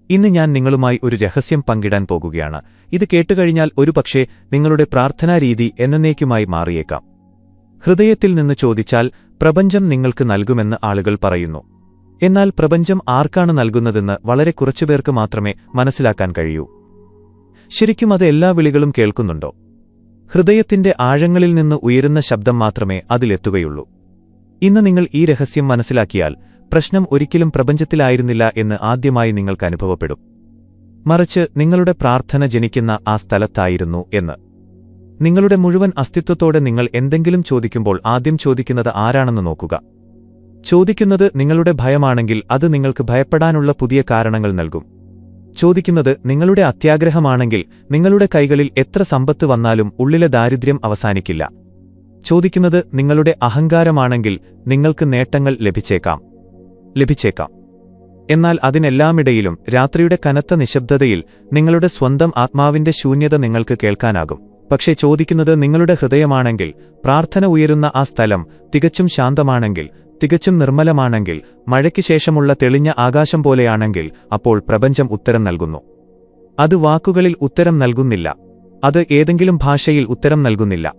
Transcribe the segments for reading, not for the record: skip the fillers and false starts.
ഇന്ന് ഞാൻ നിങ്ങളുമായി ഒരു രഹസ്യം പങ്കിടാൻ പോകുകയാണ്. ഇത് കേട്ടുകഴിഞ്ഞാൽ ഒരുപക്ഷേ നിങ്ങളുടെ പ്രാർത്ഥനാരീതി എന്നേക്കുമായി മാറിയേക്കാം. ഹൃദയത്തിൽ നിന്ന് ചോദിച്ചാൽ പ്രപഞ്ചം നിങ്ങൾക്ക് നൽകുമെന്ന് ആളുകൾ പറയുന്നു. എന്നാൽ പ്രപഞ്ചം ആർക്കാണ് നൽകുന്നതെന്ന് വളരെ കുറച്ചുപേർക്ക് മാത്രമേ മനസ്സിലാക്കാൻ കഴിയൂ. ശരിക്കും അത് എല്ലാ വിളികളും കേൾക്കുന്നുണ്ടോ? ഹൃദയത്തിന്റെ ആഴങ്ങളിൽ നിന്ന് ഉയരുന്ന ശബ്ദം മാത്രമേ അതിലെത്തുകയുള്ളൂ. ഇന്ന് നിങ്ങൾ ഈ രഹസ്യം മനസ്സിലാക്കിയാൽ പ്രശ്നം ഒരിക്കലും പ്രപഞ്ചത്തിലായിരുന്നില്ല എന്ന് ആദ്യമായി നിങ്ങൾക്ക് അനുഭവപ്പെടും. മറിച്ച് നിങ്ങളുടെ പ്രാർത്ഥന ജനിക്കുന്ന ആ സ്ഥലത്തായിരുന്നു എന്ന്. നിങ്ങളുടെ മുഴുവൻ അസ്തിത്വത്തോടെ നിങ്ങൾ എന്തെങ്കിലും ചോദിക്കുമ്പോൾ ആദ്യം ചോദിക്കുന്നത് ആരാണെന്ന് നോക്കുക. ചോദിക്കുന്നത് നിങ്ങളുടെ ഭയമാണെങ്കിൽ അത് നിങ്ങൾക്ക് ഭയപ്പെടാനുള്ള പുതിയ കാരണങ്ങൾ നൽകും. ചോദിക്കുന്നത് നിങ്ങളുടെ അത്യാഗ്രഹമാണെങ്കിൽ നിങ്ങളുടെ കൈകളിൽ എത്ര സമ്പത്ത് വന്നാലും ഉള്ളിലെ ദാരിദ്ര്യം അവസാനിക്കില്ല. ചോദിക്കുന്നത് നിങ്ങളുടെ അഹങ്കാരമാണെങ്കിൽ നിങ്ങൾക്ക് നേട്ടങ്ങൾ ലഭിച്ചേക്കാം. എന്നാൽ അതിനെല്ലാമിടയിലും രാത്രിയുടെ കനത്ത നിശബ്ദതയിൽ നിങ്ങളുടെ സ്വന്തം ആത്മാവിന്റെ ശൂന്യത നിങ്ങൾക്ക് കേൾക്കാനാകും. പക്ഷേ ചോദിക്കുന്നത് നിങ്ങളുടെ ഹൃദയമാണെങ്കിൽ, പ്രാർത്ഥന ഉയരുന്ന ആ സ്ഥലം തികച്ചും ശാന്തമാണെങ്കിൽ, തികച്ചും നിർമ്മലമാണെങ്കിൽ, മഴയ്ക്ക് ശേഷമുള്ള തെളിഞ്ഞ ആകാശം പോലെയാണെങ്കിൽ, അപ്പോൾ പ്രപഞ്ചം ഉത്തരം നൽകുന്നു. അത് വാക്കുകളിൽ ഉത്തരം നൽകുന്നില്ല. അത് ഏതെങ്കിലും ഭാഷയിൽ ഉത്തരം നൽകുന്നില്ല.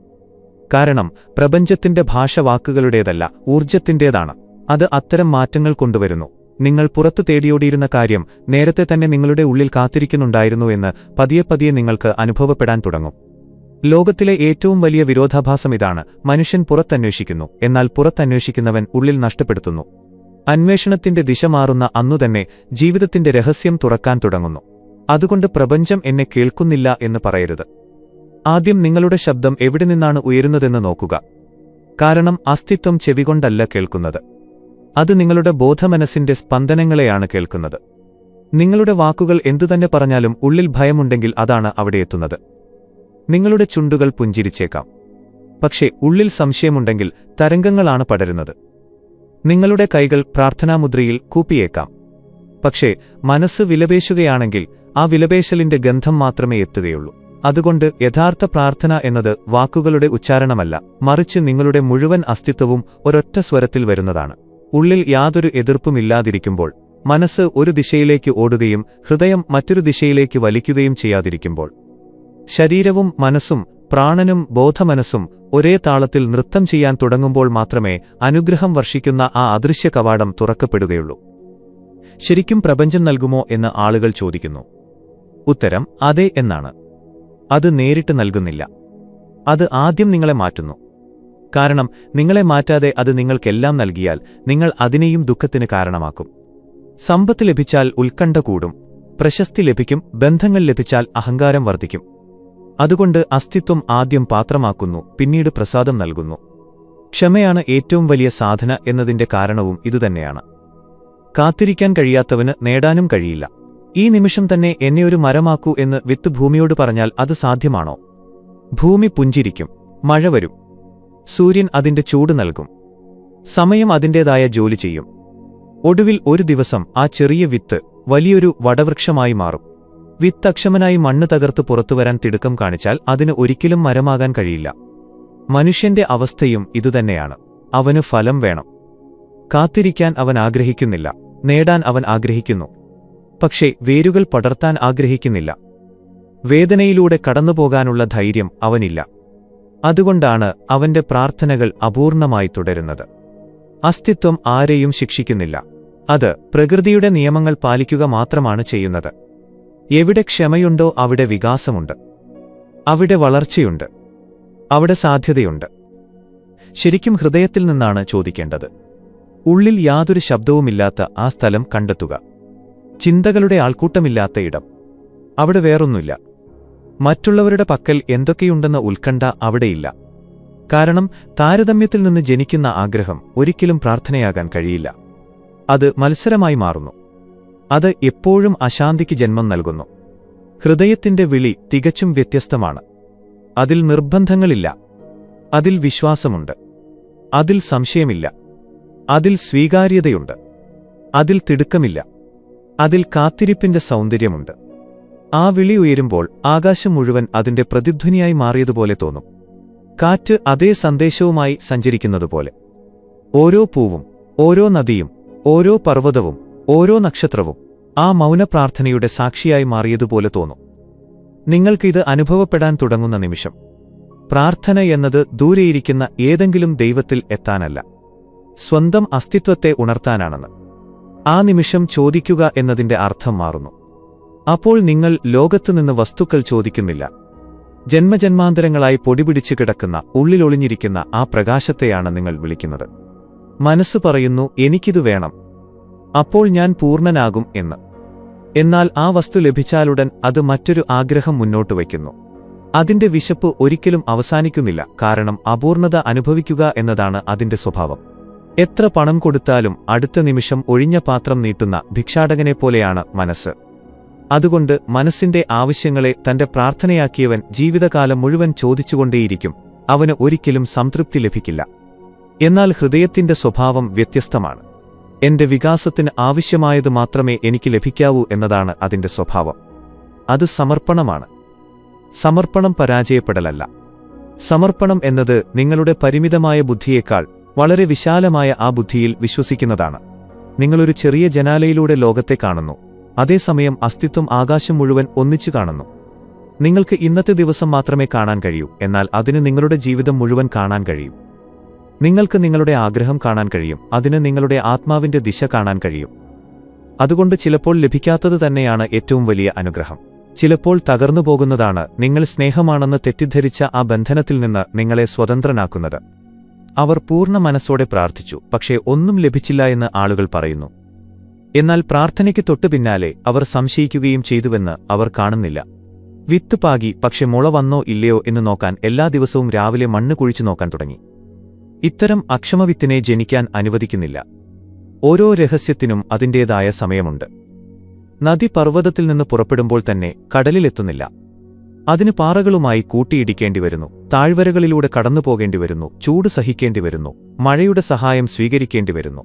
കാരണം പ്രപഞ്ചത്തിന്റെ ഭാഷ വാക്കുകളുടേതല്ല, ഊർജ്ജത്തിന്റേതാണ്. അത് അത്തരം മാറ്റങ്ങൾ കൊണ്ടുവരുന്നു. നിങ്ങൾ പുറത്തു തേടിയോടിയിരുന്ന കാര്യം നേരത്തെ തന്നെ നിങ്ങളുടെ ഉള്ളിൽ കാത്തിരിക്കുന്നുണ്ടായിരുന്നു എന്ന് പതിയെ പതിയെ നിങ്ങൾക്ക് അനുഭവപ്പെടാൻ തുടങ്ങും. ലോകത്തിലെ ഏറ്റവും വലിയ വിരോധാഭാസം ഇതാണ്. മനുഷ്യൻ പുറത്തന്വേഷിക്കുന്നു, എന്നാൽ പുറത്തന്വേഷിക്കുന്നവൻ ഉള്ളിൽ നഷ്ടപ്പെടുത്തുന്നു. അന്വേഷണത്തിന്റെ ദിശ മാറുന്ന അന്നുതന്നെ ജീവിതത്തിന്റെ രഹസ്യം തുറക്കാൻ തുടങ്ങുന്നു. അതുകൊണ്ട് പ്രപഞ്ചം എന്നെ കേൾക്കുന്നില്ല എന്ന് പറയരുത്. ആദ്യം നിങ്ങളുടെ ശബ്ദം എവിടെ നിന്നാണ് ഉയരുന്നതെന്ന് നോക്കുക. കാരണം അസ്തിത്വം ചെവികൊണ്ടല്ല കേൾക്കുന്നത്. അത് നിങ്ങളുടെ ബോധമനസ്സിന്റെ സ്പന്ദനങ്ങളെയാണ് കേൾക്കുന്നത്. നിങ്ങളുടെ വാക്കുകൾ എന്തുതന്നെ പറഞ്ഞാലും ഉള്ളിൽ ഭയമുണ്ടെങ്കിൽ അതാണ് അവിടെ എത്തുന്നത്. നിങ്ങളുടെ ചുണ്ടുകൾ പുഞ്ചിരിച്ചേക്കാം, പക്ഷേ ഉള്ളിൽ സംശയമുണ്ടെങ്കിൽ തരംഗങ്ങളാണ് പടരുന്നത്. നിങ്ങളുടെ കൈകൾ പ്രാർത്ഥനാമുദ്രയിൽ കൂപ്പിയേക്കാം, പക്ഷേ മനസ്സ് വിലപേശുകയാണെങ്കിൽ ആ വിലപേശലിന്റെ ഗന്ധം മാത്രമേ എത്തുകയുള്ളൂ. അതുകൊണ്ട് യഥാർത്ഥ പ്രാർത്ഥന എന്നത് വാക്കുകളുടെ ഉച്ചാരണമല്ല, മറിച്ച് നിങ്ങളുടെ മുഴുവൻ അസ്തിത്വവും ഒരൊറ്റ സ്വരത്തിൽ വരുന്നതാണ്. ഉള്ളിൽ യാതൊരു എതിർപ്പുമില്ലാതിരിക്കുമ്പോൾ, മനസ്സ് ഒരു ദിശയിലേക്ക് ഓടുകയും ഹൃദയം മറ്റൊരു ദിശയിലേക്ക് വലിക്കുകയും ചെയ്യാതിരിക്കുമ്പോൾ, ശരീരവും മനസ്സും പ്രാണനും ബോധമനസ്സും ഒരേ താളത്തിൽ നൃത്തം ചെയ്യാൻ തുടങ്ങുമ്പോൾ മാത്രമേ അനുഗ്രഹം വർഷിക്കുന്ന ആ അദൃശ്യ കവാടം തുറക്കപ്പെടുകയുള്ളൂ. ശരിക്കും പ്രപഞ്ചം നൽകുമോ എന്ന് ആളുകൾ ചോദിക്കുന്നു. ഉത്തരം അതെ എന്നാണ്. അത് നേരിട്ട് നൽകുന്നില്ല. അത് ആദ്യം നിങ്ങളെ മാറ്റുന്നു. കാരണം നിങ്ങളെ മാറ്റാതെ അത് നിങ്ങൾക്കെല്ലാം നൽകിയാൽ നിങ്ങൾ അതിനെയും ദുഃഖത്തിന് കാരണമാക്കും. സമ്പത്ത് ലഭിച്ചാൽ ഉത്കണ്ഠ കൂടും, പ്രശസ്തി ലഭിക്കും, ബന്ധങ്ങൾ ലഭിച്ചാൽ അഹങ്കാരം വർദ്ധിക്കും. അതുകൊണ്ട് അസ്തിത്വം ആദ്യം പാത്രമാക്കുന്നു, പിന്നീട് പ്രസാദം നൽകുന്നു. ക്ഷമയാണ് ഏറ്റവും വലിയ സാധന എന്നതിന്റെ കാരണവും ഇതുതന്നെയാണ്. കാത്തിരിക്കാൻ കഴിയാത്തവന് നേടാനും കഴിയില്ല. ഈ നിമിഷം തന്നെ എന്നെ ഒരു മരമാക്കൂ എന്ന് വിത്ത് ഭൂമിയോട് പറഞ്ഞാൽ അത് സാധ്യമാണോ? ഭൂമി പുഞ്ചിരിക്കും, മഴ വരും, സൂര്യൻ അതിന്റെ ചൂട് നൽകും, സമയം അതിന്റേതായ ജോലി ചെയ്യും. ഒടുവിൽ ഒരു ദിവസം ആ ചെറിയ വിത്ത് വലിയൊരു വടവൃക്ഷമായി മാറും. വിത്ത് അക്ഷമനായി മണ്ണ് തകർത്ത് പുറത്തുവരാൻ തിടുക്കം കാണിച്ചാൽ അതിന് ഒരിക്കലും മരമാകാൻ കഴിയില്ല. മനുഷ്യന്റെ അവസ്ഥയും ഇതുതന്നെയാണ്. അവന് ഫലം വേണം. കാത്തിരിക്കാൻ അവൻ ആഗ്രഹിക്കുന്നില്ല, നേടാൻ അവൻ ആഗ്രഹിക്കുന്നു. പക്ഷേ വേരുകൾ പടർത്താൻ ആഗ്രഹിക്കുന്നില്ല. വേദനയിലൂടെ കടന്നുപോകാനുള്ള ധൈര്യം അവനില്ല. അതുകൊണ്ടാണ് അവന്റെ പ്രാർത്ഥനകൾ അപൂർണമായി തുടരുന്നത്. അസ്തിത്വം ആരെയും ശിക്ഷിക്കുന്നില്ല. അത് പ്രകൃതിയുടെ നിയമങ്ങൾ പാലിക്കുക മാത്രമാണ് ചെയ്യുന്നത്. എവിടെ ക്ഷമയുണ്ടോ അവിടെ വികാസമുണ്ട്, അവിടെ വളർച്ചയുണ്ട്, അവിടെ സാധ്യതയുണ്ട്. ശരിക്കും ഹൃദയത്തിൽ നിന്നാണ് ചോദിക്കേണ്ടത്. ഉള്ളിൽ യാതൊരു ശബ്ദവുമില്ലാത്ത ആ സ്ഥലം കണ്ടെത്തുക. ചിന്തകളുടെ ആൾക്കൂട്ടമില്ലാത്ത ഇടം. അവിടെ വേറൊന്നുമില്ല. മറ്റുള്ളവരുടെ പക്കൽ എന്തൊക്കെയുണ്ടെന്ന ഉത്കണ്ഠ അവിടെയില്ല. കാരണം താരതമ്യത്തിൽ നിന്ന് ജനിക്കുന്ന ആഗ്രഹം ഒരിക്കലും പ്രാർത്ഥനയാകാൻ കഴിയില്ല. അത് മത്സരമായി മാറുന്നു. അത് എപ്പോഴും അശാന്തിക്ക് ജന്മം നൽകുന്നു. ഹൃദയത്തിന്റെ വിളി തികച്ചും വ്യത്യസ്തമാണ്. അതിൽ നിർബന്ധങ്ങളില്ല. അതിൽ വിശ്വാസമുണ്ട്. അതിൽ സംശയമില്ല. അതിൽ സ്വീകാര്യതയുണ്ട്. അതിൽ തിടുക്കമില്ല. അതിൽ കാത്തിരിപ്പിന്റെ സൗന്ദര്യമുണ്ട്. ആ വിളി ഉയരുമ്പോൾ ആകാശം മുഴുവൻ അതിന്റെ പ്രതിധ്വനിയായി മാറിയതുപോലെ തോന്നും. കാറ്റ് അതേ സന്ദേശവുമായി സഞ്ചരിക്കുന്നതുപോലെ. ഓരോ പൂവും, ഓരോ നദിയും, ഓരോ പർവ്വതവും, ഓരോ നക്ഷത്രവും ആ മൗനപ്രാർത്ഥനയുടെ സാക്ഷിയായി മാറിയതുപോലെ തോന്നും. നിങ്ങൾക്ക് ഇത് അനുഭവപ്പെടാൻ തുടങ്ങുന്ന നിമിഷം പ്രാർത്ഥന എന്നത് ദൂരെയിരിക്കുന്ന ഏതെങ്കിലും ദൈവത്തിൽ എത്താനല്ല, സ്വന്തം അസ്തിത്വത്തെ ഉണർത്താനാണെന്ന്. ആ നിമിഷം ചോദിക്കുക എന്നതിന്റെ അർത്ഥം മാറുന്നു. അപ്പോൾ നിങ്ങൾ ലോകത്തുനിന്ന് വസ്തുക്കൾ ചോദിക്കുന്നില്ല. ജന്മജന്മാന്തരങ്ങളായി പൊടിപിടിച്ചു കിടക്കുന്ന ഉള്ളിലൊളിഞ്ഞിരിക്കുന്ന ആ പ്രകാശത്തെയാണ് നിങ്ങൾ വിളിക്കുന്നത്. മനസ്സ് പറയുന്നു, എനിക്കിത് വേണം, അപ്പോൾ ഞാൻ പൂർണ്ണനാകും എന്ന്. എന്നാൽ ആ വസ്തു ലഭിച്ചാലുടൻ അത് മറ്റൊരു ആഗ്രഹം മുന്നോട്ട് വയ്ക്കുന്നു. അതിന്റെ വിശപ്പ് ഒരിക്കലും അവസാനിക്കുന്നില്ല, കാരണം അപൂർണത അനുഭവിക്കുക എന്നതാണ് അതിന്റെ സ്വഭാവം. എത്ര പണം കൊടുത്താലും അടുത്ത നിമിഷം ഒഴിഞ്ഞ പാത്രം നീട്ടുന്ന ഭിക്ഷാടകനെപ്പോലെയാണ് മനസ്സ്. അതുകൊണ്ട് മനസ്സിന്റെ ആവശ്യങ്ങളെ തന്റെ പ്രാർത്ഥനയാക്കിയവൻ ജീവിതകാലം മുഴുവൻ ചോദിച്ചുകൊണ്ടേയിരിക്കും. അവന് ഒരിക്കലും സംതൃപ്തി ലഭിക്കില്ല. എന്നാൽ ഹൃദയത്തിന്റെ സ്വഭാവം വ്യത്യസ്തമാണ്. എന്റെ വികാസത്തിന് ആവശ്യമായത് മാത്രമേ എനിക്ക് ലഭിക്കാവൂ എന്നതാണ് അതിന്റെ സ്വഭാവം. അത് സമർപ്പണമാണ്. സമർപ്പണം പരാജയപ്പെടലല്ല. സമർപ്പണം എന്നത് നിങ്ങളുടെ പരിമിതമായ ബുദ്ധിയേക്കാൾ വളരെ വിശാലമായ ആ ബുദ്ധിയിൽ വിശ്വസിക്കുന്നതാണ്. നിങ്ങളൊരു ചെറിയ ജനാലയിലൂടെ ലോകത്തെ കാണുന്നു, അതേസമയം അസ്തിത്വം ആകാശം മുഴുവൻ ഒന്നിച്ചു കാണുന്നു. നിങ്ങൾക്ക് ഇന്നത്തെ ദിവസം മാത്രമേ കാണാൻ കഴിയൂ, എന്നാൽ അതിന് നിങ്ങളുടെ ജീവിതം മുഴുവൻ കാണാൻ കഴിയും. നിങ്ങൾക്ക് നിങ്ങളുടെ ആഗ്രഹം കാണാൻ കഴിയും, അതിന് നിങ്ങളുടെ ആത്മാവിന്റെ ദിശ കാണാൻ കഴിയും. അതുകൊണ്ട് ചിലപ്പോൾ ലഭിക്കാത്തത് തന്നെയാണ് ഏറ്റവും വലിയ അനുഗ്രഹം. ചിലപ്പോൾ തകർന്നുപോകുന്നതാണ് നിങ്ങൾ സ്നേഹമാണെന്ന് തെറ്റിദ്ധരിച്ച ആ ബന്ധനത്തിൽ നിന്ന് നിങ്ങളെ സ്വതന്ത്രനാക്കുന്നത്. അവർ പൂർണ്ണ മനസ്സോടെ പ്രാർത്ഥിച്ചു, പക്ഷേ ഒന്നും ലഭിച്ചില്ല എന്ന് ആളുകൾ പറയുന്നു. എന്നാൽ പ്രാർത്ഥനയ്ക്ക് തൊട്ടുപിന്നാലെ അവർ സംശയിക്കുകയും ചെയ്തുവെന്ന് അവർ കാണുന്നില്ല. വിത്ത് പാകി, പക്ഷെ മുള വന്നോ ഇല്ലയോ എന്ന് നോക്കാൻ എല്ലാ ദിവസവും രാവിലെ മണ്ണ് കുഴിച്ചു നോക്കാൻ തുടങ്ങി. ഇത്തരം അക്ഷമവിത്തിനെ ജനിക്കാൻ അനുവദിക്കുന്നില്ല. ഓരോ രഹസ്യത്തിനും അതിന്റേതായ സമയമുണ്ട്. നദി പർവ്വതത്തിൽ നിന്ന് പുറപ്പെടുമ്പോൾ തന്നെ കടലിലെത്തുന്നില്ല. അതിന് പാറകളുമായി കൂട്ടിയിടിക്കേണ്ടിവരുന്നു, താഴ്വരകളിലൂടെ കടന്നുപോകേണ്ടിവരുന്നു, ചൂട് സഹിക്കേണ്ടിവരുന്നു, മഴയുടെ സഹായം സ്വീകരിക്കേണ്ടിവരുന്നു.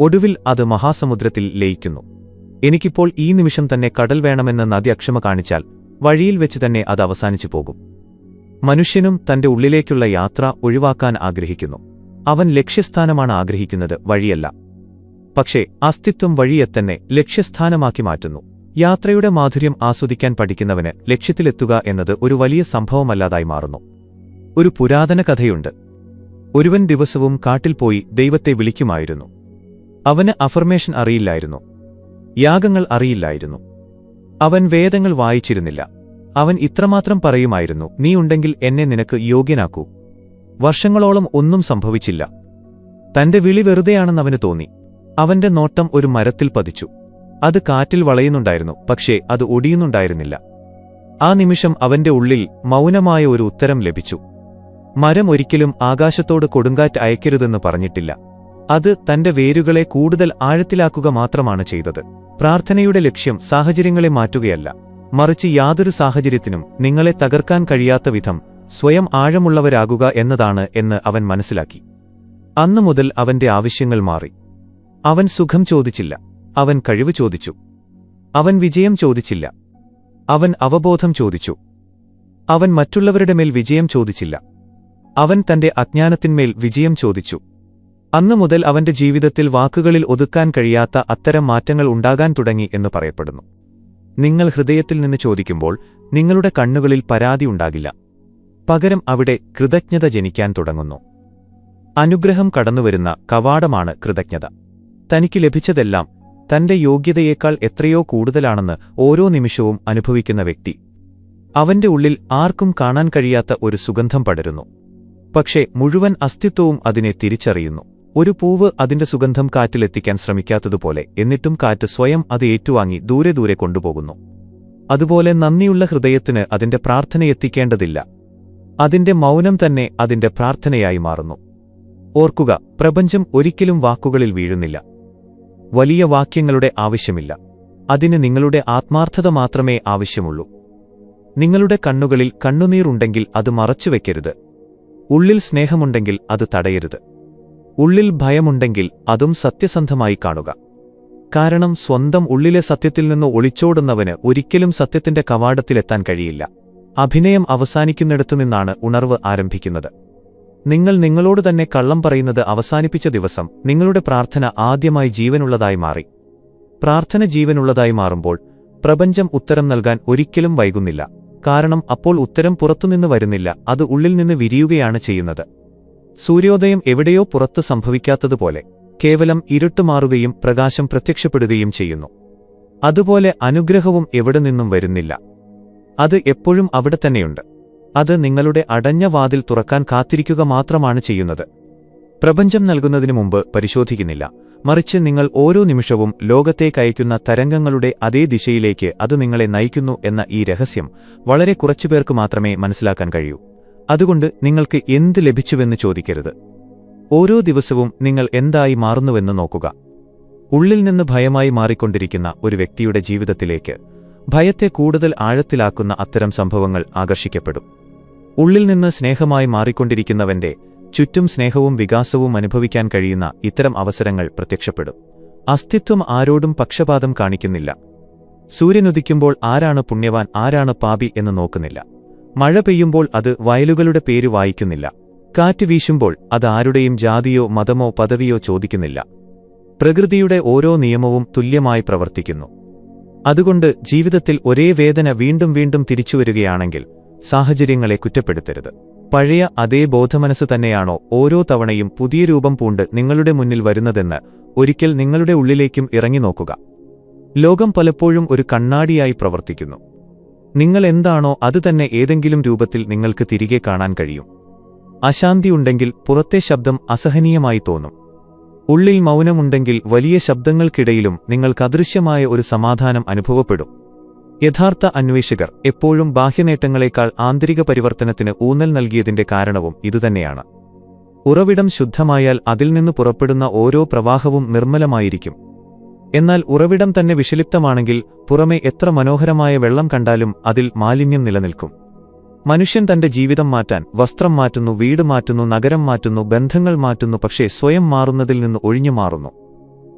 ഒടുവിൽ അത് മഹാസമുദ്രത്തിൽ ലയിക്കുന്നു. എനിക്കിപ്പോൾ ഈ നിമിഷം തന്നെ കടൽ വേണമെന്ന് നദി അക്ഷമ കാണിച്ചാൽ വഴിയിൽ വെച്ച് തന്നെ അത് അവസാനിച്ചു പോകും. മനുഷ്യനും തന്റെ ഉള്ളിലേക്കുള്ള യാത്ര ഒഴിവാക്കാൻ ആഗ്രഹിക്കുന്നു. അവൻ ലക്ഷ്യസ്ഥാനമാണ് ആഗ്രഹിക്കുന്നത്, വഴിയല്ല. പക്ഷേ അസ്തിത്വം വഴിയെത്തന്നെ ലക്ഷ്യസ്ഥാനമാക്കി മാറ്റുന്നു. യാത്രയുടെ മാധുര്യം ആസ്വദിക്കാൻ പഠിക്കുന്നവന് ലക്ഷ്യത്തിലെത്തുക എന്നത് ഒരു വലിയ സംഭവമല്ലാതായി മാറുന്നു. ഒരു പുരാതന കഥയുണ്ട്. ഒരുവൻ ദിവസവും കാട്ടിൽ പോയി ദൈവത്തെ വിളിക്കുമായിരുന്നു. അവന് അഫർമേഷൻ അറിയില്ലായിരുന്നു, യാഗങ്ങൾ അറിയില്ലായിരുന്നു, അവൻ വേദങ്ങൾ വായിച്ചിരുന്നില്ല. അവൻ ഇത്രമാത്രം പറയുമായിരുന്നു, നീ ഉണ്ടെങ്കിൽ എന്നെ നിനക്ക് യോഗ്യനാക്കൂ. വർഷങ്ങളോളം ഒന്നും സംഭവിച്ചില്ല. തന്റെ വിളി വെറുതെയാണെന്നവന് തോന്നി. അവന്റെ നോട്ടം ഒരു മരത്തിൽ പതിച്ചു. അത് കാറ്റിൽ വളയുന്നുണ്ടായിരുന്നു, പക്ഷേ അത് ഒടിയുന്നുണ്ടായിരുന്നില്ല. ആ നിമിഷം അവന്റെ ഉള്ളിൽ മൗനമായ ഒരു ഉത്തരം ലഭിച്ചു. മരം ഒരിക്കലും ആകാശത്തോട് കൊടുങ്കാറ്റ് അയക്കരുതെന്ന് പറഞ്ഞിട്ടില്ല. അത് തന്റെ വേരുകളെ കൂടുതൽ ആഴത്തിലാക്കുക മാത്രമാണ് ചെയ്തത്. പ്രാർത്ഥനയുടെ ലക്ഷ്യം സാഹചര്യങ്ങളെ മാറ്റുകയല്ല, മറിച്ച് യാതൊരു സാഹചര്യത്തിനും നിങ്ങളെ തകർക്കാൻ കഴിയാത്ത വിധം സ്വയം ആഴമുള്ളവരാകുക എന്നതാണ് എന്ന് അവൻ മനസ്സിലാക്കി. അന്നുമുതൽ അവന്റെ ആവശ്യങ്ങൾ മാറി. അവൻ സുഖം ചോദിച്ചില്ല, അവൻ കഴിവ് ചോദിച്ചു. അവൻ വിജയം ചോദിച്ചില്ല, അവൻ അവബോധം ചോദിച്ചു. അവൻ മറ്റുള്ളവരുടെ മേൽ വിജയം ചോദിച്ചില്ല, അവൻ തന്റെ അജ്ഞാനത്തിന്മേൽ വിജയം ചോദിച്ചു. അന്നുമുതൽ അവന്റെ ജീവിതത്തിൽ വാക്കുകളിൽ ഒതുക്കാൻ കഴിയാത്ത അത്തരം മാറ്റങ്ങൾ ഉണ്ടാകാൻ തുടങ്ങി എന്ന് പറയപ്പെടുന്നു. നിങ്ങൾ ഹൃദയത്തിൽ നിന്ന് ചോദിക്കുമ്പോൾ നിങ്ങളുടെ കണ്ണുകളിൽ പരാതി ഉണ്ടാകില്ല. പകരം അവിടെ കൃതജ്ഞത ജനിക്കാൻ തുടങ്ങുന്നു. അനുഗ്രഹം കടന്നുവരുന്ന കവാടമാണ് കൃതജ്ഞത. തനിക്ക് ലഭിച്ചതെല്ലാം തന്റെ യോഗ്യതയേക്കാൾ എത്രയോ കൂടുതലാണെന്ന് ഓരോ നിമിഷവും അനുഭവിക്കുന്ന വ്യക്തി. അവന്റെ ഉള്ളിൽ ആർക്കും കാണാൻ കഴിയാത്ത ഒരു സുഗന്ധം പടരുന്നു. പക്ഷേ മുഴുവൻ അസ്തിത്വവും അതിനെ തിരിച്ചറിയുന്നു. ഒരു പൂവ് അതിന്റെ സുഗന്ധം കാറ്റിലെത്തിക്കാൻ ശ്രമിക്കാത്തതുപോലെ, എന്നിട്ടും കാറ്റ് സ്വയം അത് ഏറ്റുവാങ്ങി ദൂരെ ദൂരെ കൊണ്ടുപോകുന്നു. അതുപോലെ നന്ദിയുള്ള ഹൃദയത്തിന് അതിന്റെ പ്രാർത്ഥനയെത്തിക്കേണ്ടതില്ല. അതിന്റെ മൗനം തന്നെ അതിന്റെ പ്രാർത്ഥനയായി മാറുന്നു. ഓർക്കുക, പ്രപഞ്ചം ഒരിക്കലും വാക്കുകളിൽ വീഴുന്നില്ല. വലിയ വാക്യങ്ങളുടെ ആവശ്യമില്ല. അതിന് നിങ്ങളുടെ ആത്മാർത്ഥത മാത്രമേ ആവശ്യമുള്ളൂ. നിങ്ങളുടെ കണ്ണുകളിൽ കണ്ണുനീറുണ്ടെങ്കിൽ അത് മറച്ചുവെക്കരുത്. ഉള്ളിൽ സ്നേഹമുണ്ടെങ്കിൽ അത് തടയരുത്. ഉള്ളിൽ ഭയമുണ്ടെങ്കിൽ അതും സത്യസന്ധമായി കാണുക. കാരണം സ്വന്തം ഉള്ളിലെ സത്യത്തിൽ നിന്ന് ഒളിച്ചോടുന്നവന് ഒരിക്കലും സത്യത്തിന്റെ കവാടത്തിലെത്താൻ കഴിയില്ല. അഭിനയം അവസാനിക്കുന്നിടത്തുനിന്നാണ് ഉണർവ് ആരംഭിക്കുന്നത്. നിങ്ങൾ നിങ്ങളോട് തന്നെ കള്ളം പറയുന്നത് അവസാനിപ്പിച്ച ദിവസം നിങ്ങളുടെ പ്രാർത്ഥന ആദ്യമായി ജീവനുള്ളതായി മാറി. പ്രാർത്ഥന ജീവനുള്ളതായി മാറുമ്പോൾ പ്രപഞ്ചം ഉത്തരം നൽകാൻ ഒരിക്കലും വൈകുന്നില്ല. കാരണം അപ്പോൾ ഉത്തരം പുറത്തുനിന്ന് വരുന്നില്ല, അത് ഉള്ളിൽ നിന്ന് വിരിയുകയാണ് ചെയ്യുന്നത്. സൂര്യോദയം എവിടെയോ പുറത്ത് സംഭവിക്കാത്തതുപോലെ കേവലം ഇരുട്ട് മാറുകയും പ്രകാശം പ്രത്യക്ഷപ്പെടുകയും ചെയ്യുന്നു. അതുപോലെ അനുഗ്രഹവും എവിടെ നിന്നും വരുന്നില്ല, അത് എപ്പോഴും അവിടെ തന്നെയുണ്ട്. അത് നിങ്ങളുടെ അടഞ്ഞ വാതിൽ തുറക്കാൻ കാത്തിരിക്കുക മാത്രമാണ് ചെയ്യുന്നത്. പ്രപഞ്ചം നൽകുന്നതിനു മുമ്പ് പരിശോധിക്കുന്നില്ല, മറിച്ച് നിങ്ങൾ ഓരോ നിമിഷവും ലോകത്തേക്കയക്കുന്ന തരംഗങ്ങളുടെ അതേ ദിശയിലേക്ക് അത് നിങ്ങളെ നയിക്കുന്നു എന്ന ഈ രഹസ്യം വളരെ കുറച്ചുപേർക്ക് മാത്രമേ മനസ്സിലാക്കാൻ കഴിയൂ. അതുകൊണ്ട് നിങ്ങൾക്ക് എന്ത് ലഭിച്ചുവെന്ന് ചോദിക്കരുത്. ഓരോ ദിവസവും നിങ്ങൾ എന്തായി മാറുന്നുവെന്ന് നോക്കുക. ഉള്ളിൽ നിന്ന് ഭയമായി മാറിക്കൊണ്ടിരിക്കുന്ന ഒരു വ്യക്തിയുടെ ജീവിതത്തിലേക്ക് ഭയത്തെ കൂടുതൽ ആഴത്തിലാക്കുന്ന അത്തരം സംഭവങ്ങൾ ആകർഷിക്കപ്പെടും. ഉള്ളിൽ നിന്ന് സ്നേഹമായി മാറിക്കൊണ്ടിരിക്കുന്നവന്റെ ചുറ്റും സ്നേഹവും വികാസവും അനുഭവിക്കാൻ കഴിയുന്ന ഇത്തരം അവസരങ്ങൾ പ്രത്യക്ഷപ്പെടും. അസ്തിത്വം ആരോടും പക്ഷപാതം കാണിക്കുന്നില്ല. സൂര്യനുദിക്കുമ്പോൾ ആരാണ് പുണ്യവാൻ ആരാണ് പാപി എന്ന് നോക്കുന്നില്ല. മഴ പെയ്യുമ്പോൾ അത് വയലുകളുടെ പേര് വായിക്കുന്നില്ല. കാറ്റ് വീശുമ്പോൾ അത് ആരുടെയും ജാതിയോ മതമോ പദവിയോ ചോദിക്കുന്നില്ല. പ്രകൃതിയുടെ ഓരോ നിയമവും തുല്യമായി പ്രവർത്തിക്കുന്നു. അതുകൊണ്ട് ജീവിതത്തിൽ ഒരേ വേദന വീണ്ടും വീണ്ടും തിരിച്ചുവരികയാണെങ്കിൽ സാഹചര്യങ്ങളെ കുറ്റപ്പെടുത്തരുത്. പഴയ അതേ ബോധമനസ്സ് തന്നെയാണോ ഓരോ തവണയും പുതിയ രൂപം പൂണ്ട് നിങ്ങളുടെ മുന്നിൽ വരുന്നതെന്ന് ഒരിക്കൽ നിങ്ങളുടെ ഉള്ളിലേക്കും ഇറങ്ങി നോക്കുക. ലോകം പലപ്പോഴും ഒരു കണ്ണാടിയായി പ്രവർത്തിക്കുന്നു. നിങ്ങൾ എന്താണോ അതുതന്നെ ഏതെങ്കിലും രൂപത്തിൽ നിങ്ങൾക്ക് തിരികെ കാണാൻ കഴിയും. അശാന്തിയുണ്ടെങ്കിൽ പുറത്തെ ശബ്ദം അസഹനീയമായി തോന്നും. ഉള്ളിൽ മൗനമുണ്ടെങ്കിൽ വലിയ ശബ്ദങ്ങൾക്കിടയിലും നിങ്ങൾക്ക് അദൃശ്യമായ ഒരു സമാധാനം അനുഭവപ്പെടും. യഥാർത്ഥ അന്വേഷകർ എപ്പോഴും ബാഹ്യനേട്ടങ്ങളെക്കാൾ ആന്തരിക പരിവർത്തനത്തിന് ഊന്നൽ നൽകിയതിന്റെ കാരണവും ഇതുതന്നെയാണ്. ഉറവിടം ശുദ്ധമായാൽ അതിൽ നിന്ന് പുറപ്പെടുന്ന ഓരോ പ്രവാഹവും നിർമ്മലമായിരിക്കും. എന്നാൽ ഉറവിടം തന്നെ വിഷലിപ്തമാണെങ്കിൽ പുറമെ എത്ര മനോഹരമായ വെള്ളം കണ്ടാലും അതിൽ മാലിന്യം നിലനിൽക്കും. മനുഷ്യൻ തന്റെ ജീവിതം മാറ്റാൻ വസ്ത്രം മാറ്റുന്നു, വീട് മാറ്റുന്നു, നഗരം മാറ്റുന്നു, ബന്ധങ്ങൾ മാറ്റുന്നു, പക്ഷേ സ്വയം മാറുന്നതിൽ നിന്ന് ഒഴിഞ്ഞു മാറുന്നു.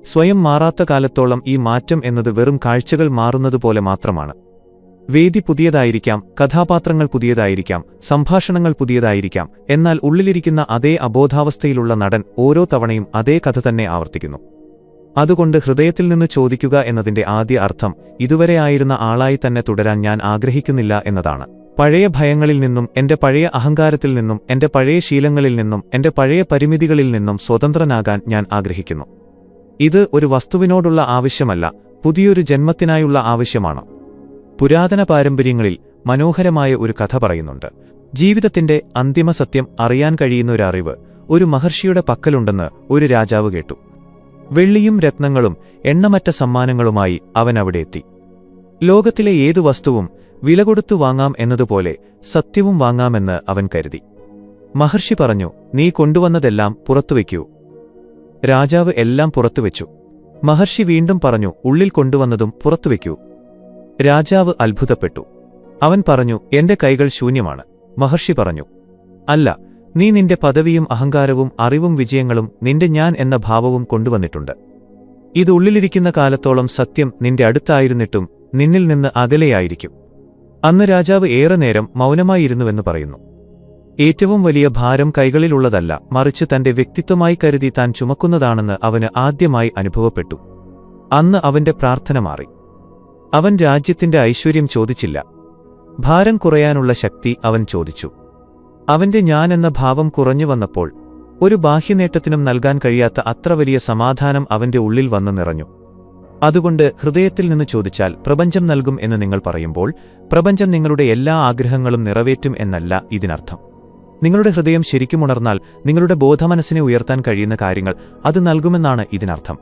സ്വയം മാറാത്ത കാലത്തോളം ഈ മാറ്റം എന്നത് വെറും കാഴ്ചകൾ മാറുന്നതുപോലെ മാത്രമാണ്. വേദി പുതിയതായിരിക്കാം, കഥാപാത്രങ്ങൾ പുതിയതായിരിക്കാം, സംഭാഷണങ്ങൾ പുതിയതായിരിക്കാം, എന്നാൽ ഉള്ളിലിരിക്കുന്ന അതേ അബോധാവസ്ഥയിലുള്ള നടൻ ഓരോ തവണയും അതേ കഥ തന്നെ ആവർത്തിക്കുന്നു. അതുകൊണ്ട് ഹൃദയത്തിൽ നിന്ന് ചോദിക്കുക എന്നതിന്റെ ആദ്യ അർത്ഥം ഇതുവരെ ആയിരുന്ന ആളായി തന്നെ തുടരാൻ ഞാൻ ആഗ്രഹിക്കുന്നില്ല എന്നതാണ്. പഴയ ഭയങ്ങളിൽ നിന്നും, എന്റെ പഴയ അഹങ്കാരത്തിൽ നിന്നും, എന്റെ പഴയ ശീലങ്ങളിൽ നിന്നും, എന്റെ പഴയ പരിമിതികളിൽ നിന്നും സ്വതന്ത്രനാകാൻ ഞാൻ ആഗ്രഹിക്കുന്നു. ഇത് ഒരു വസ്തുവിനോടുള്ള ആവശ്യമല്ല, പുതിയൊരു ജന്മത്തിനായുള്ള ആവശ്യമാണ്. പുരാതന പാരമ്പര്യങ്ങളിൽ മനോഹരമായ ഒരു കഥ പറയുന്നുണ്ട്. ജീവിതത്തിന്റെ അന്തിമ സത്യം അറിയാൻ കഴിയുന്ന ഒരു അറിവ് ഒരു മഹർഷിയുടെ പക്കലുണ്ടെന്ന് ഒരു രാജാവ് കേട്ടു. വെള്ളിയും രത്നങ്ങളും എണ്ണമറ്റ സമ്മാനങ്ങളുമായി അവൻ അവിടെ എത്തി. ലോകത്തിലെ ഏതു വസ്തുവും വില കൊടുത്തു വാങ്ങാം എന്നതുപോലെ സത്യവും വാങ്ങാമെന്ന് അവൻ കരുതി. മഹർഷി പറഞ്ഞു, നീ കൊണ്ടുവന്നതെല്ലാം പുറത്തുവെക്കൂ. രാജാവ് എല്ലാം പുറത്തുവെച്ചു. മഹർഷി വീണ്ടും പറഞ്ഞു, ഉള്ളിൽ കൊണ്ടുവന്നതും പുറത്തുവെക്കൂ. രാജാവ് അത്ഭുതപ്പെട്ടു. അവൻ പറഞ്ഞു, എന്റെ കൈകൾ ശൂന്യമാണ്. മഹർഷി പറഞ്ഞു, അല്ല, നീ നിന്റെ പദവിയും അഹങ്കാരവും അറിവും വിജയങ്ങളും നിന്റെ ഞാൻ എന്ന ഭാവവും കൊണ്ടുവന്നിട്ടുണ്ട്. ഇത് ഉള്ളിലിരിക്കുന്ന കാലത്തോളം സത്യം നിന്റെ അടുത്തായിരുന്നിട്ടും നിന്നിൽ നിന്ന് അകലെയായിരിക്കും. അന്ന് രാജാവ് ഏറെ നേരം മൗനമായിരുന്നുവെന്ന് പറയുന്നു. ഏറ്റവും വലിയ ഭാരം കൈകളിലുള്ളതല്ല, മറിച്ച് തന്റെ വ്യക്തിത്വമായി കരുതി താൻ ചുമക്കുന്നതാണെന്ന് അവന് ആദ്യമായി അനുഭവപ്പെട്ടു. അന്ന് അവന്റെ പ്രാർത്ഥന മാറി. അവൻ രാജ്യത്തിന്റെ ഐശ്വര്യം ചോദിച്ചില്ല, ഭാരം കുറയാനുള്ള ശക്തി അവൻ ചോദിച്ചു. അവന്റെ ഞാൻ എന്ന ഭാവം കുറഞ്ഞു വന്നപ്പോൾ ഒരു ബാഹ്യനേട്ടത്തിനും നൽകാൻ കഴിയാത്ത അത്ര വലിയ സമാധാനം അവന്റെ ഉള്ളിൽ വന്നു നിറഞ്ഞു. അതുകൊണ്ട് ഹൃദയത്തിൽ നിന്ന് ചോദിച്ചാൽ പ്രപഞ്ചം നൽകും എന്ന് നിങ്ങൾ പറയുമ്പോൾ പ്രപഞ്ചം നിങ്ങളുടെ എല്ലാ ആഗ്രഹങ്ങളും നിറവേറ്റും എന്നല്ല ഇതിനർത്ഥം. നിങ്ങളുടെ ഹൃദയം ശരിക്കും ഉണർന്നാൽ നിങ്ങളുടെ ബോധമനസ്സിനെ ഉയർത്താൻ കഴിയുന്ന കാര്യങ്ങൾ അത് നൽകുമെന്നാണ് ഇതിനർത്ഥം.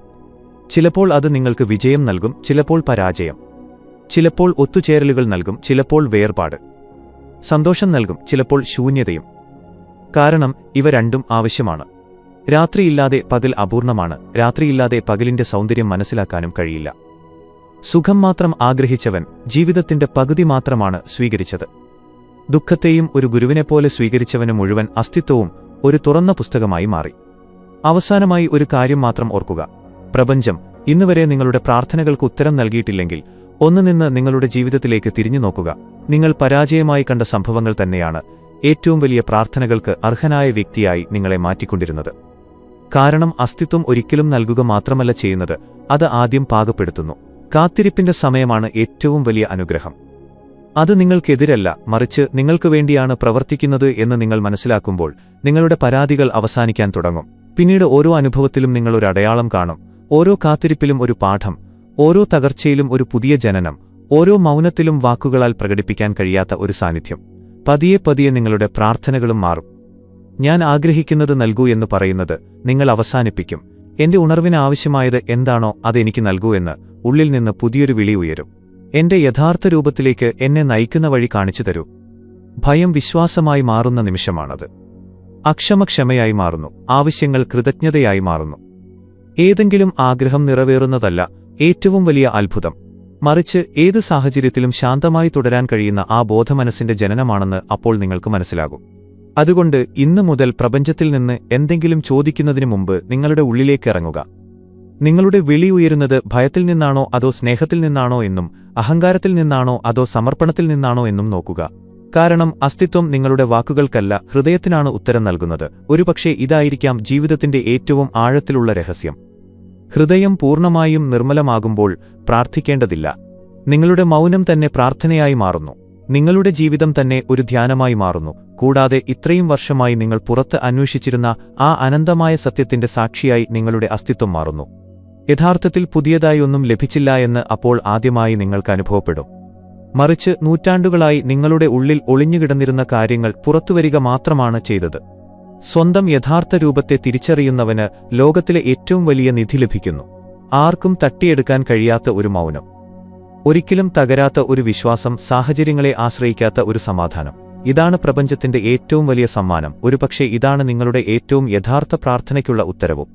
ചിലപ്പോൾ അത് നിങ്ങൾക്ക് വിജയം നൽകും, ചിലപ്പോൾ പരാജയം, ചിലപ്പോൾ ഒത്തുചേരലുകൾ നൽകും, ചിലപ്പോൾ വേർപാട്, സന്തോഷം നൽകും, ചിലപ്പോൾ ശൂന്യതയും. കാരണം ഇവ രണ്ടും ആവശ്യമാണ്. രാത്രിയില്ലാതെ പകൽ അപൂർണമാണ്. രാത്രിയില്ലാതെ പകലിന്റെ സൗന്ദര്യം മനസ്സിലാക്കാനും കഴിയില്ല. സുഖം മാത്രം ആഗ്രഹിച്ചവൻ ജീവിതത്തിന്റെ പകുതി മാത്രമാണ് സ്വീകരിച്ചത്. ദുഃഖത്തെയും ഒരു ഗുരുവിനെപ്പോലെ സ്വീകരിച്ചവന് മുഴുവൻ അസ്തിത്വവും ഒരു തുറന്ന പുസ്തകമായി മാറി. അവസാനമായി ഒരു കാര്യം മാത്രം ഓർക്കുക. പ്രപഞ്ചം ഇന്നുവരെ നിങ്ങളുടെ പ്രാർത്ഥനകൾക്ക് ഉത്തരം നൽകിയിട്ടില്ലെങ്കിൽ ഒന്ന് നിന്ന് നിങ്ങളുടെ ജീവിതത്തിലേക്ക് തിരിഞ്ഞു നോക്കുക. നിങ്ങൾ പരാജയമായി കണ്ട സംഭവങ്ങൾ തന്നെയാണ് ഏറ്റവും വലിയ പ്രാർത്ഥനകൾക്ക് അർഹനായ വ്യക്തിയായി നിങ്ങളെ മാറ്റിക്കൊണ്ടിരുന്നത്. കാരണം അസ്തിത്വം ഒരിക്കലും നൽകുക മാത്രമല്ല ചെയ്യുന്നത്, അത് ആദ്യം പാകപ്പെടുത്തുന്നു. കാത്തിരിപ്പിന്റെ സമയമാണ് ഏറ്റവും വലിയ അനുഗ്രഹം. അത് നിങ്ങൾക്കെതിരല്ല, മറിച്ച് നിങ്ങൾക്ക് വേണ്ടിയാണ് പ്രവർത്തിക്കുന്നത് എന്ന് നിങ്ങൾ മനസ്സിലാക്കുമ്പോൾ നിങ്ങളുടെ പരാതികൾ അവസാനിക്കാൻ തുടങ്ങും. പിന്നീട് ഓരോ അനുഭവത്തിലും നിങ്ങൾ ഒരു അടയാളം കാണും, ഓരോ കാത്തിരിപ്പിലും ഒരു പാഠം, ഓരോ തകർച്ചയിലും ഒരു പുതിയ ജനനം, ഓരോ മൗനത്തിലും വാക്കുകളാൽ പ്രകടിപ്പിക്കാൻ കഴിയാത്ത ഒരു സാന്നിധ്യം. പതിയെ പതിയെ നിങ്ങളുടെ പ്രാർത്ഥനകളും മാറും. ഞാൻ ആഗ്രഹിക്കുന്നത് നൽകൂ എന്ന് പറയുന്നത് നിങ്ങൾ അവസാനിപ്പിക്കും. എന്റെ ഉണർവിന് ആവശ്യമായത് എന്താണോ അതെനിക്ക് നൽകൂ എന്ന് ഉള്ളിൽ നിന്ന് പുതിയൊരു വിളി ഉയരും. എന്റെ യഥാർത്ഥ രൂപത്തിലേക്ക് എന്നെ നയിക്കുന്ന വഴി കാണിച്ചു തരൂ. ഭയം വിശ്വാസമായി മാറുന്ന നിമിഷമാണത്. അക്ഷമ ക്ഷമയായി മാറുന്നു. ആവശ്യങ്ങൾ കൃതജ്ഞതയായി മാറുന്നു. ഏതെങ്കിലും ആഗ്രഹം നിറവേറുന്നതല്ല ഏറ്റവും വലിയ അത്ഭുതം, മറിച്ച് ഏത് സാഹചര്യത്തിലും ശാന്തമായി തുടരാൻ കഴിയുന്ന ആ ബോധമനസ്സിന്റെ ജനനമാണെന്ന് അപ്പോൾ നിങ്ങൾക്ക് മനസ്സിലാകും. അതുകൊണ്ട് ഇന്നു മുതൽ പ്രപഞ്ചത്തിൽ നിന്ന് എന്തെങ്കിലും ചോദിക്കുന്നതിനു മുമ്പ് നിങ്ങളുടെ ഉള്ളിലേക്ക് ഇറങ്ങുക. നിങ്ങളുടെ വിളി ഉയരുന്നത് ഭയത്തിൽ നിന്നാണോ അതോ സ്നേഹത്തിൽ നിന്നാണോ എന്നും അഹങ്കാരത്തിൽ നിന്നാണോ അതോ സമർപ്പണത്തിൽ നിന്നാണോ എന്നും നോക്കുക. കാരണം അസ്തിത്വം നിങ്ങളുടെ വാക്കുകൾക്കല്ല, ഹൃദയത്തിനാണ് ഉത്തരം നൽകുന്നത്. ഒരുപക്ഷേ ഇതായിരിക്കാം ജീവിതത്തിന്റെ ഏറ്റവും ആഴത്തിലുള്ള രഹസ്യം. ഹൃദയം പൂർണ്ണമായും നിർമ്മലമാകുമ്പോൾ പ്രാർത്ഥിക്കേണ്ടതില്ല. നിങ്ങളുടെ മൗനം തന്നെ പ്രാർത്ഥനയായി മാറുന്നു. നിങ്ങളുടെ ജീവിതം തന്നെ ഒരു ധ്യാനമായി മാറുന്നു. കൂടാതെ ഇത്രയും വർഷമായി നിങ്ങൾ പുറത്ത് അന്വേഷിച്ചിരുന്ന ആ അനന്തമായ സത്യത്തിന്റെ സാക്ഷിയായി നിങ്ങളുടെ അസ്തിത്വം മാറുന്നു. യഥാർത്ഥത്തിൽ പുതിയതായി ഒന്നും ലഭിച്ചില്ല എന്ന് അപ്പോൾ ആദ്യമായി നിങ്ങൾക്ക് അനുഭവപ്പെടും. മറിച്ച് നൂറ്റാണ്ടുകളായി നിങ്ങളുടെ ഉള്ളിൽ ഒളിഞ്ഞുകിടന്നിരുന്ന കാര്യങ്ങൾ പുറത്തുവരിക മാത്രമാണ് ചെയ്തത്. സ്വന്തം യഥാർത്ഥ രൂപത്തെ തിരിച്ചറിയുന്നവന് ലോകത്തിലെ ഏറ്റവും വലിയ നിധി ലഭിക്കുന്നു. ആർക്കും തട്ടിയെടുക്കാൻ കഴിയാത്ത ഒരു മൗനം, ഒരിക്കലും തകരാത്ത ഒരു വിശ്വാസം, സാഹചര്യങ്ങളെ ആശ്രയിക്കാത്ത ഒരു സമാധാനം. ഇതാണ് പ്രപഞ്ചത്തിന്റെ ഏറ്റവും വലിയ സമ്മാനം. ഒരുപക്ഷേ ഇതാണ് നിങ്ങളുടെ ഏറ്റവും യഥാർത്ഥ പ്രാർത്ഥനയ്ക്കുള്ള ഉത്തരവും.